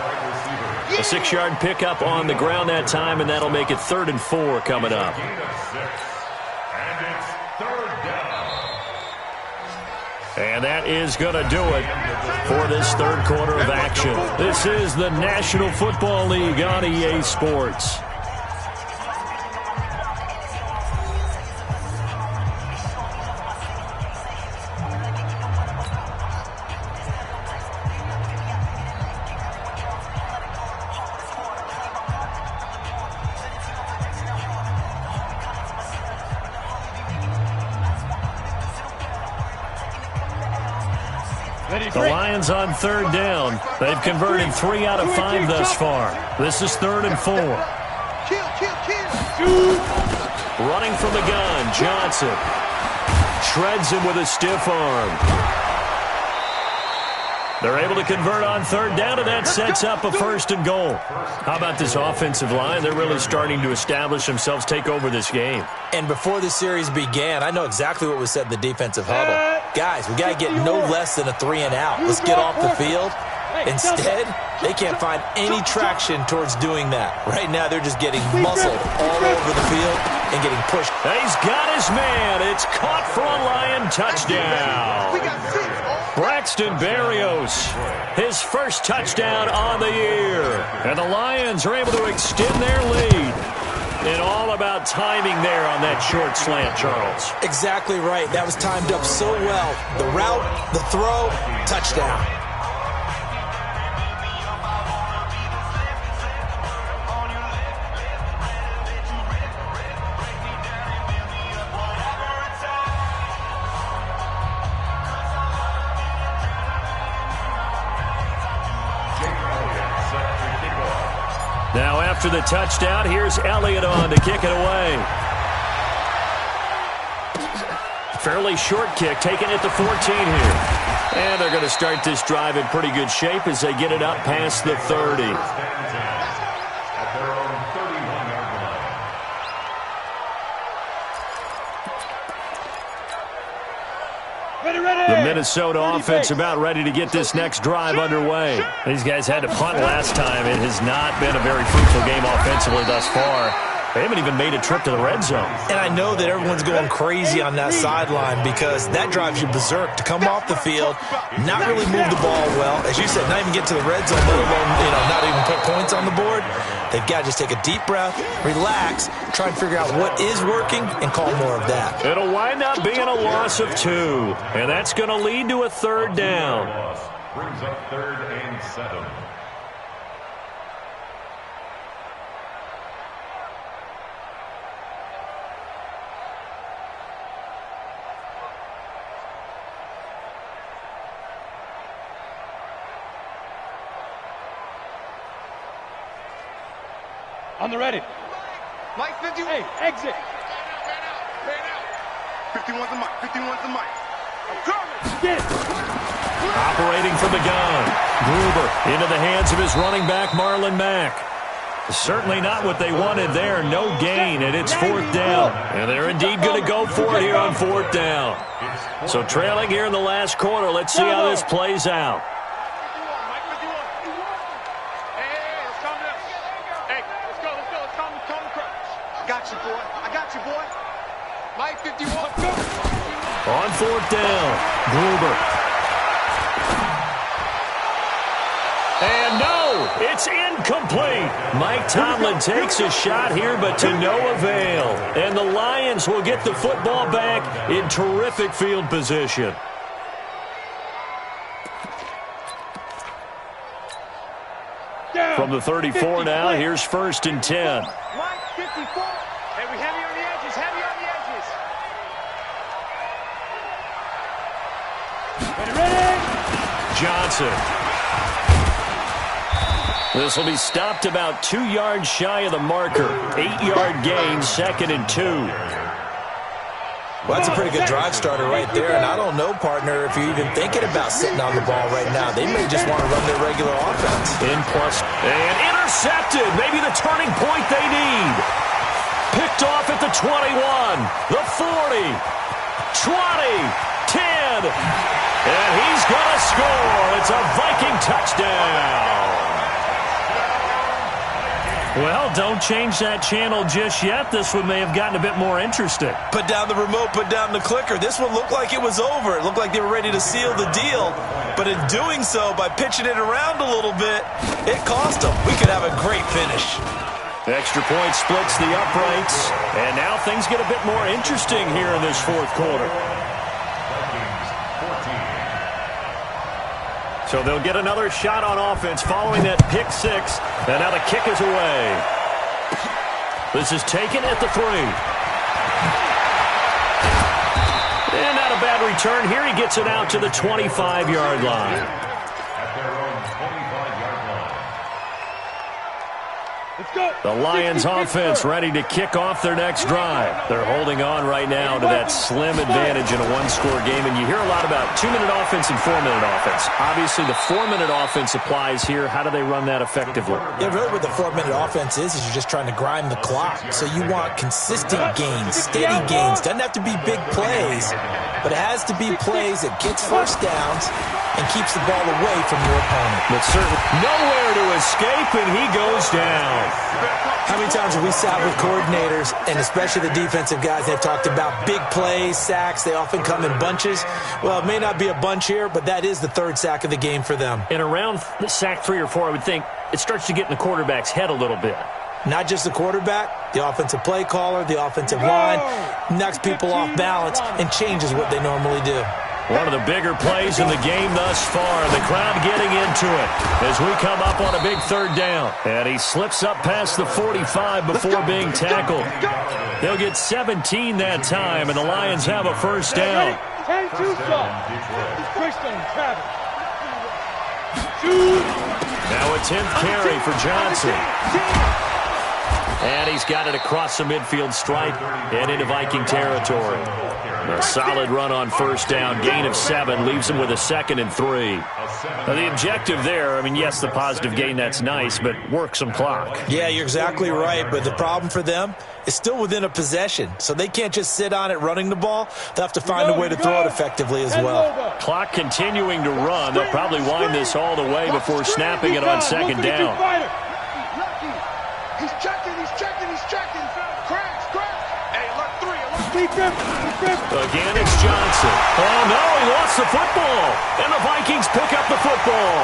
A 6-yard pickup on the ground that time, and that'll make it 3rd and 4 coming up. And it's 3rd down. And that is going to do it for this 3rd quarter of action. This is the National Football League on EA Sports. The Lions on 3rd down. They've converted 3 out of 5 thus far. This is 3rd and 4. Kill. Running from the gun, Johnson. Shreds him with a stiff arm. They're able to convert on third down, and that sets up a 1st and goal. How about this offensive line? They're really starting to establish themselves, take over this game. And before the series began, I know exactly what was said in the defensive huddle. Guys, we got to get no less than a 3-and-out. Let's get off the field. Instead, they can't find any traction towards doing that. Right now, they're just getting muscled all over the field and getting pushed. He's got his man. It's caught for a Lion touchdown. Braxton Berrios, his first touchdown on the year. And the Lions are able to extend their lead. And all about timing there on that short slant, Charles. Exactly right. That was timed up so well. The route, the throw, touchdown. Now after the touchdown, here's Elliott on to kick it away. Fairly short kick, taken at the 14 here. And they're going to start this drive in pretty good shape as they get it up past the 30. The Minnesota offense about ready to get this next drive underway. These guys had to punt last time. It has not been a very fruitful game offensively thus far. They haven't even made a trip to the red zone. And I know that everyone's going crazy on that sideline because that drives you berserk to come off the field, not really move the ball well. As you said, not even get to the red zone, let alone, not even put points on the board. They've got to just take a deep breath, relax, try and figure out what is working, and call more of that. It'll wind up being a loss of 2, and that's going to lead to a 3rd down. Brings up 3rd and 7. On the ready. Mike 51. Hey, exit. Man out. 51's the mic. 51's the mic. I'm coming. Get it. Operating from the gun. Gruber into the hands of his running back, Marlon Mack. Certainly not what they wanted there. No gain, and it's 4th down. And they're indeed going to go for it here on 4th down. So trailing here in the last quarter. Let's see how this plays out. On 4th down, Gruber. And no, it's incomplete. Mike Tomlin takes a shot here, but to no avail. And the Lions will get the football back in terrific field position. From the 34 now, here's 1st and 10. Mike 54. Hey, we heavy on the edges, heavy on the edges. Ready? Johnson. This will be stopped about 2 yards shy of the marker. 8-yard gain, 2nd and 2. Well, that's a pretty good drive starter right there, and I don't know, partner, if you're even thinking about sitting on the ball right now. They may just want to run their regular offense. And intercepted. Maybe the turning point they need. Picked off at the 21, the 40, 20, 10. And he's going to score. It's a Viking touchdown. Well, don't change that channel just yet. This one may have gotten a bit more interesting. Put down the remote, put down the clicker. This one looked like it was over. It looked like they were ready to seal the deal. But in doing so, by pitching it around a little bit, it cost them. We could have a great finish. Extra point splits the uprights. And now things get a bit more interesting here in this 4th quarter. So they'll get another shot on offense following that pick 6. And now the kick is away. This is taken at the 3. And not a bad return here. He gets it out to the 25-yard line. At their own 25-yard line. The Lions offense ready to kick off their next drive. They're holding on right now to that slim advantage in a one-score game, and you hear a lot about 2-minute offense and 4-minute offense. Obviously, the 4-minute offense applies here. How do they run that effectively? Yeah, really what the 4-minute offense is you're just trying to grind the clock. So you want consistent gains, steady gains. Doesn't have to be big plays, but it has to be plays that gets first downs and keeps the ball away from your opponent. But certainly nowhere to escape, and he goes down. How many times have we sat with coordinators, and especially the defensive guys, they've talked about big plays, sacks. They often come in bunches. Well, it may not be a bunch here, but that is the third sack of the game for them. And around the sack 3 or 4, I would think it starts to get in the quarterback's head a little bit. Not just the quarterback, the offensive play caller, the offensive line, knocks people off balance and changes what they normally do. One of the bigger plays in the game thus far. The crowd getting into it as we come up on a big third down. And he slips up past the 45 before being tackled. They'll get 17 that time, and the Lions have a first down. 10-2 Now a 10th carry for Johnson. And he's got it across the midfield stripe and into Viking territory. A solid run on first down. Gain of 7 leaves him with a 2nd and 3. Now the objective there, I mean, yes, the positive gain, that's nice, but work some clock. Yeah, you're exactly right, but the problem for them is still within a possession. So they can't just sit on it running the ball. They'll have to find a way to throw it effectively as well. Clock continuing to run. They'll probably wind this all the way before snapping it on 2nd down. He's checking. Cracks. Hey, look, 3. Again, it's Johnson. Oh, no, he lost the football. And the Vikings pick up the football.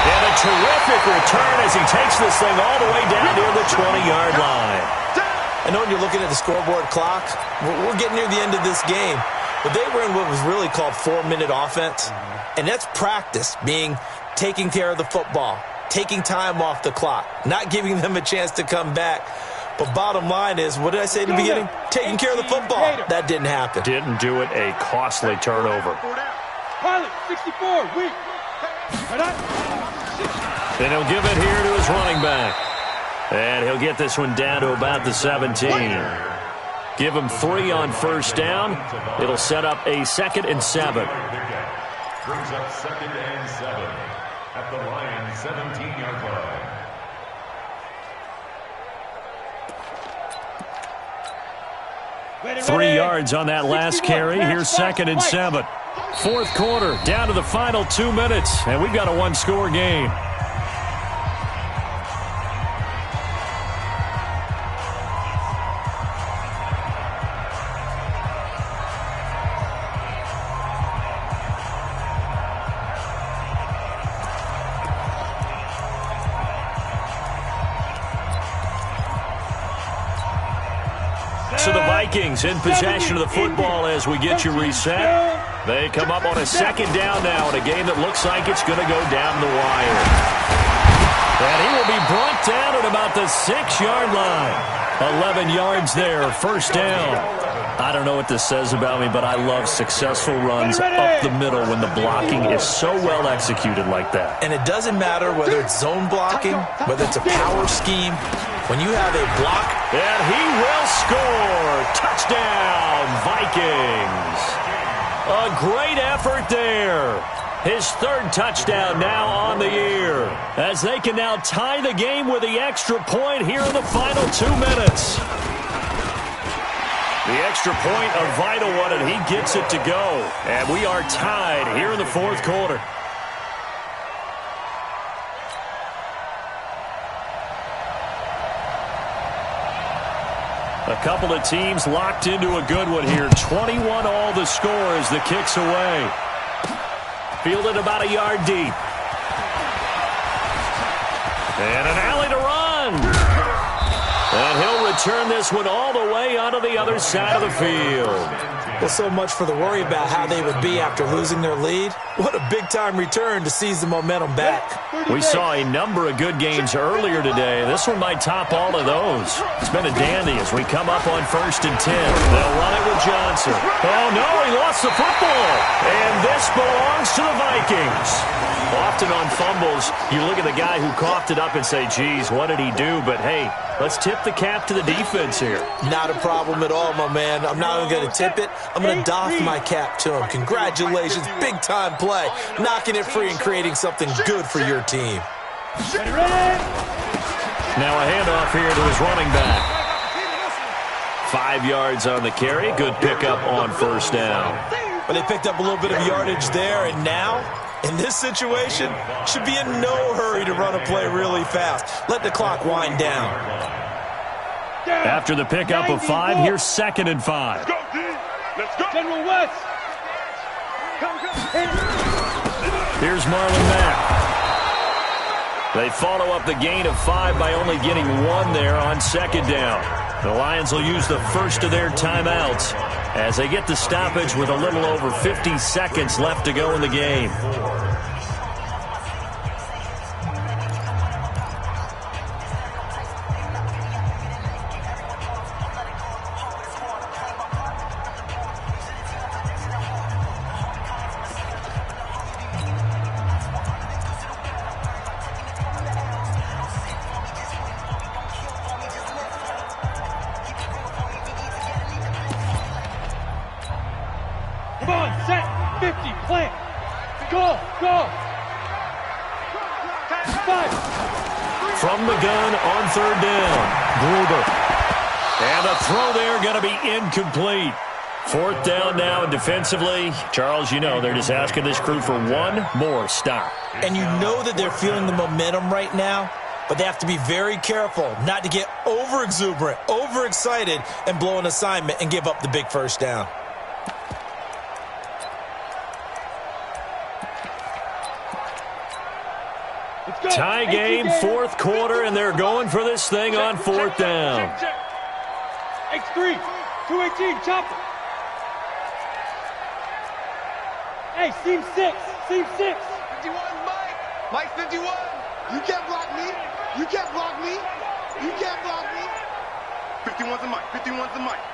And a terrific return as he takes this thing all the way down near the 20-yard line. I know when you're looking at the scoreboard clock, we're getting near the end of this game. But they were in what was really called 4-minute offense. And that's practice, being taking care of the football, taking time off the clock, not giving them a chance to come back. But bottom line is, what did I say in the beginning? Taking care of the football. That didn't happen. Didn't do it. A costly turnover. Pilot, 64, weak. And he'll give it here to his running back. And he'll get this one down to about the 17. Give him 3 on first down. It'll set up a 2nd and 7. Brings up 2nd and 7 at the Lions' 17-yard line. Three yards on that last carry. Here's 2nd and 7. Fourth quarter, down to the final 2 minutes, and we've got a one-score game. So the Vikings in possession of the football as we get you reset. They come up on a 2nd down now in a game that looks like it's going to go down the wire. And he will be brought down at about the 6-yard line. 11 yards there, first down. I don't know what this says about me, but I love successful runs up the middle when the blocking is so well executed like that. And it doesn't matter whether it's zone blocking, whether it's a power scheme. When you have a block. And he will score. Touchdown, Vikings. A great effort there. His 3rd touchdown now on the year. As they can now tie the game with the extra point here in the final 2 minutes. The extra point, a vital one, and he gets it to go. And we are tied here in the fourth quarter. A couple of teams locked into a good one here. 21 all the score as the kick's away. Fielded about a yard deep. And an alley to run. And he'll return this one all the way onto the other side of the field. Well, so much for the worry about how they would be after losing their lead. What a big-time return to seize the momentum back. We saw a number of good games earlier today. This one might top all of those. It's been a dandy as we come up on 1st and 10. They'll run it with Johnson. Oh, no, he lost the football. And this belongs to the Vikings. Often on fumbles, you look at the guy who coughed it up and say, geez, what did he do? But, hey, let's tip the cap to the defense here. Not a problem at all, my man. I'm not even going to tip it. I'm going to doff my cap to him. Congratulations. Big-time play. Knocking it free and creating something good for your team. Now a handoff here to his running back. 5 yards on the carry. Good pickup on 1st down. But they picked up a little bit of yardage there, and now, in this situation, should be in no hurry to run a play really fast. Let the clock wind down. After the pickup of 5, here's 2nd and 5. Let's go, D. Let's go. General West. Here's Marlon Mack. They follow up the gain of 5 by only getting 1 there on 2nd down. The Lions will use the first of their timeouts as they get the stoppage with a little over 50 seconds left to go in the game. Come on, set, 50, plant. Go, go. 5. From the gun on 3rd down, Gruber. And a throw there going to be incomplete. 4th down now, and defensively, Charles, you know, they're just asking this crew for one more stop. And you know that they're feeling the momentum right now, but they have to be very careful not to get over-exuberant, overexcited, and blow an assignment and give up the big 1st down. Tie game, 4th quarter, and they're going for this thing on 4th down. X3, 218, chopper. Hey, seam 6, seam 6. 51, Mike. Mike 51. You can't block me. You can't block me. You can't block me. 51's the Mike. 51's the Mike.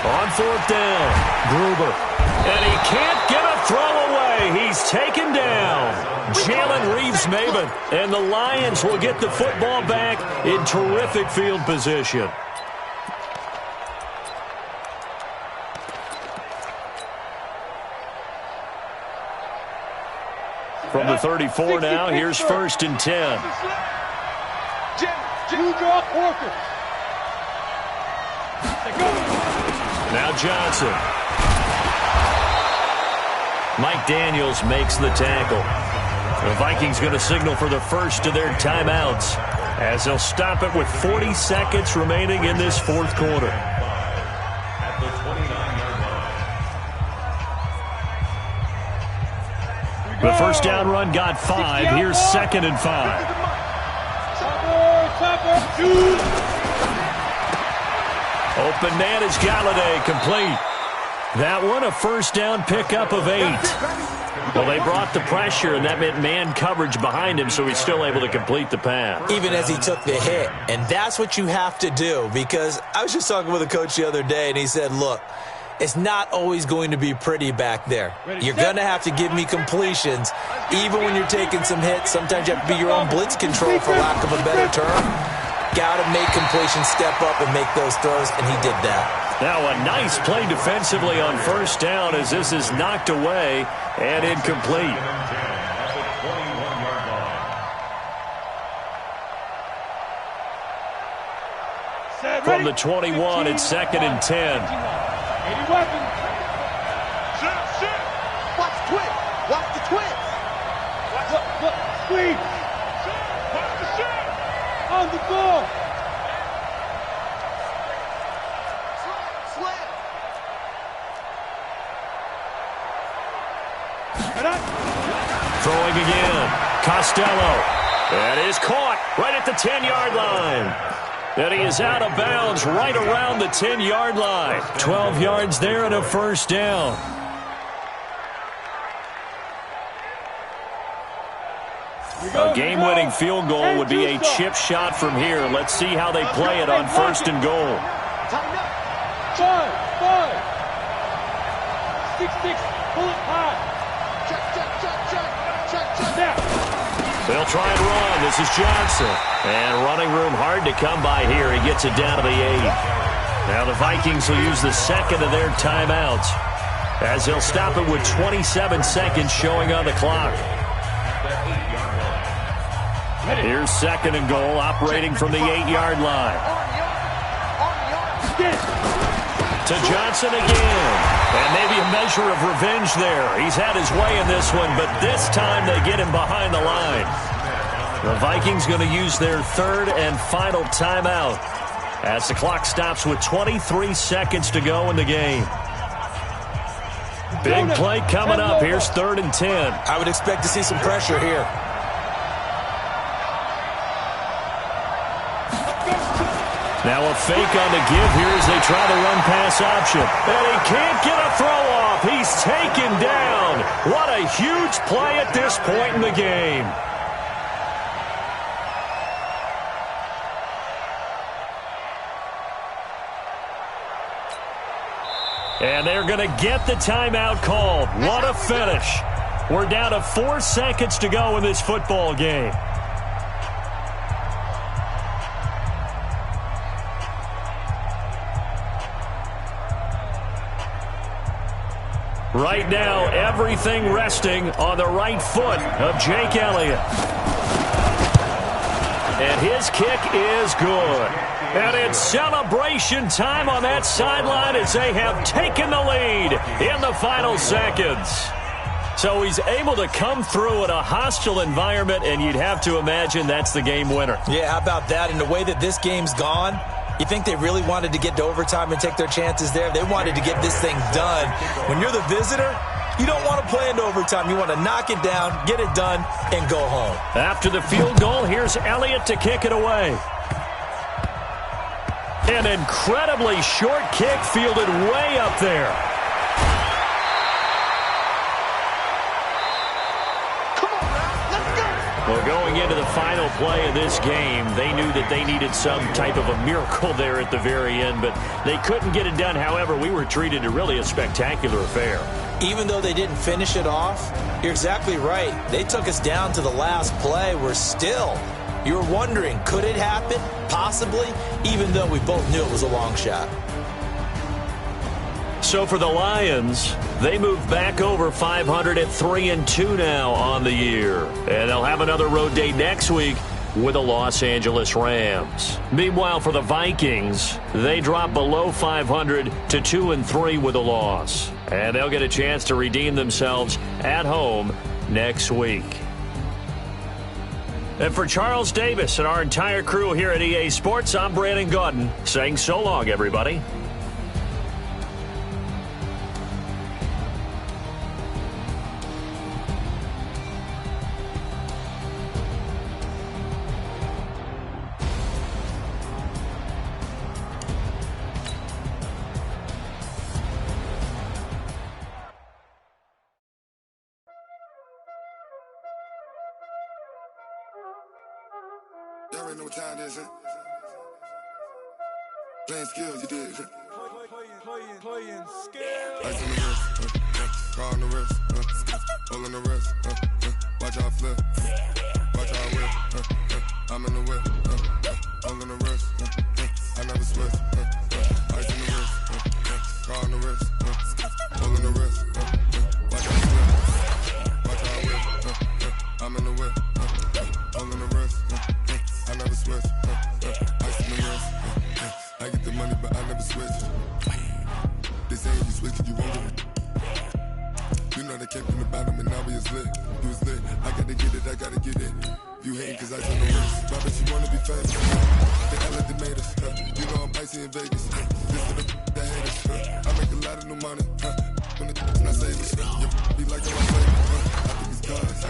On 4th down, Gruber. And he can't get a throw away. He's taken down. Jalen Reeves-Maybin. And the Lions will get the football back in terrific field position. From the 34 now, here's 1st and 10. Now Johnson. Mike Daniels makes the tackle. The Vikings going to signal for the first of their timeouts as they'll stop it with 40 seconds remaining in this 4th quarter. At the 29-yard line. The 1st down run got 5. Here's 2nd and 5. Open man is Galladay, complete. That one, a 1st down pickup of 8. Well, they brought the pressure, and that meant man coverage behind him, so he's still able to complete the pass. Even as he took the hit. And that's what you have to do, because I was just talking with a coach the other day, and he said, look, it's not always going to be pretty back there. You're going to have to give me completions, even when you're taking some hits. Sometimes you have to be your own blitz control, for lack of a better term. Got to make completions, step up, and make those throws, and he did that. Now a nice play defensively on 1st down as this is knocked away and incomplete. From the 21, it's 2nd and 10. Watch the twins. Watch the twins. Squeeze. On the ball. Throwing again. Costello. That is caught right at the 10-yard line. And he is out of bounds right around the 10-yard line. 12 yards there and a 1st down. A game-winning field goal would be a chip shot from here. Let's see how they play it on 1st and goal. 5, 6, pull it high. Check. They'll try and run. This is Johnson. And running room hard to come by here. He gets it down to the 8. Now the Vikings will use the second of their timeouts as they'll stop it with 27 seconds showing on the clock. Here's 2nd and goal, operating from the 8-yard line. To Johnson again. And maybe a measure of revenge there. He's had his way in this one, but this time they get him behind the line. The Vikings going to use their 3rd and final timeout as the clock stops with 23 seconds to go in the game. Big play coming up. Here's 3rd and 10. I would expect to see some pressure here. Now a fake on the give here as they try the run-pass option. And he can't get a throw-off. He's taken down. What a huge play at this point in the game. And they're going to get the timeout called. What a finish. We're down to 4 seconds to go in this football game. Right now, everything resting on the right foot of Jake Elliott. And his kick is good. And it's celebration time on that sideline as they have taken the lead in the final seconds. So he's able to come through in a hostile environment, and you'd have to imagine that's the game winner. Yeah, how about that? And the way that this game's gone, you think they really wanted to get to overtime and take their chances there? They wanted to get this thing done. When you're the visitor, you don't want to play into overtime. You want to knock it down, get it done, and go home. After the field goal, here's Elliott to kick it away. An incredibly short kick fielded way up there. Well, going into the final play of this game, they knew that they needed some type of a miracle there at the very end, but they couldn't get it done. However, we were treated to really a spectacular affair. Even though they didn't finish it off, you're exactly right. They took us down to the last play. You were wondering, could it happen? Possibly, even though we both knew it was a long shot. So for the Lions, they move back over 500 at 3-2 now on the year. And they'll have another road date next week with the Los Angeles Rams. Meanwhile, for the Vikings, they drop below 500 to 2-3 with a loss. And they'll get a chance to redeem themselves at home next week. And for Charles Davis and our entire crew here at EA Sports, I'm Brandon Gaudin saying so long, everybody. Y'all already know what time it is, huh? Playing skills, you did, huh? Playing skills. Ice on the wrist, car on the wrist, hole in the wrist, watch out flip, watch out whip, I'm in the whip, hole in the wrist, I never switch, ice on the wrist, car on the wrist, hole in the wrist, watch out flip, watch out whip, I'm in the whip, hole in the wrist, I never switch, ice in the wrist, I get the money but I never switch. They say you switch it, you won't get it. You know they came from the bottom and now we is lit. You was lit, I gotta get it, I gotta get it. You hating cause I turn the wrist. Why bet you wanna be famous? The Ella that made us, you know I'm icy in Vegas. This is the haters, I make a lot of new money, when the not saving, be like I'm a flavor, I think it's cars,